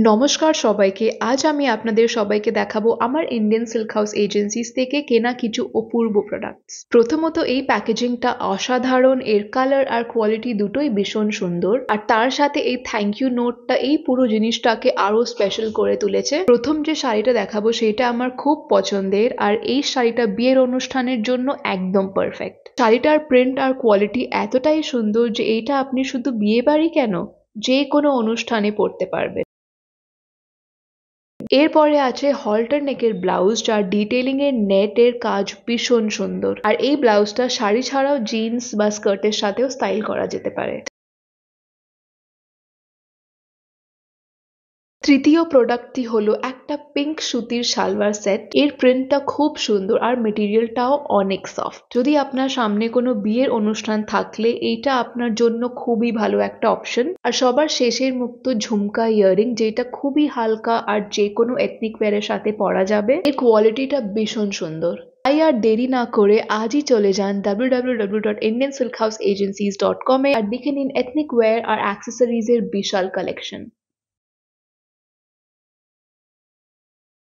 নমস্কার সবাইকে। আজ আমি আপনাদের সবাইকে দেখাবো আমার ইন্ডিয়ান সিল্ক হাউস এজেন্সিস থেকে কেনা কিছু অপূর্ব প্রোডাক্টস। প্রথমত এই প্যাকেজিংটা অসাধারণ, এর কালার আর কোয়ালিটি দুটোই ভীষণ সুন্দর, আর তার সাথে এই থ্যাংক ইউ নোটটা এই পুরো জিনিসটাকে আরো স্পেশাল করে তুলেছে। প্রথম যে শাড়িটা দেখাবো সেটা আমার খুব পছন্দের, আর এই শাড়িটা বিয়ের অনুষ্ঠানের জন্য একদম পারফেক্ট। শাড়িটার প্রিন্ট আর কোয়ালিটি এতটাই সুন্দর যে এইটা আপনি শুধু বিয়ে বাড়ি কেন, যে কোনো অনুষ্ঠানে পরতে পারবেন। এরপরে আছে হল্টার নেকের ব্লাউজ, যার ডিটেইলিং এর নেটের কাজ ভীষণ সুন্দর, আর এই ব্লাউজটা শাড়ি ছাড়াও জিন্স বা স্কার্টের সাথেও স্টাইল করা যেতে পারে। তৃতীয় প্রোডাক্টটি হলো একটা পিঙ্ক সুতির সালোয়ার সেট। এর প্রিন্টটা খুব সুন্দর আর মেটেরিয়ালটাও অনেক সফট। যদি আপনার সামনে কোনো বিয়ের অনুষ্ঠান থাকলে এইটা আপনার জন্য খুবই ভালো একটা অপশন। আর সবার শেষের মুক্ত ঝুমকা ইয়াররিং, যেটা খুবই হালকা আর যে কোনো এথনিক ওয়্যারের সাথে পরা যাবে। এর কোয়ালিটিটা ভীষণ সুন্দর। তাই আর দেরি না করে আজই চলে যান www.indiansilkhouseagencies.com এ আর দেখে নিন এথনিক ওয়্যার আর অ্যাক্সেসরিজ এর বিশাল কালেকশন।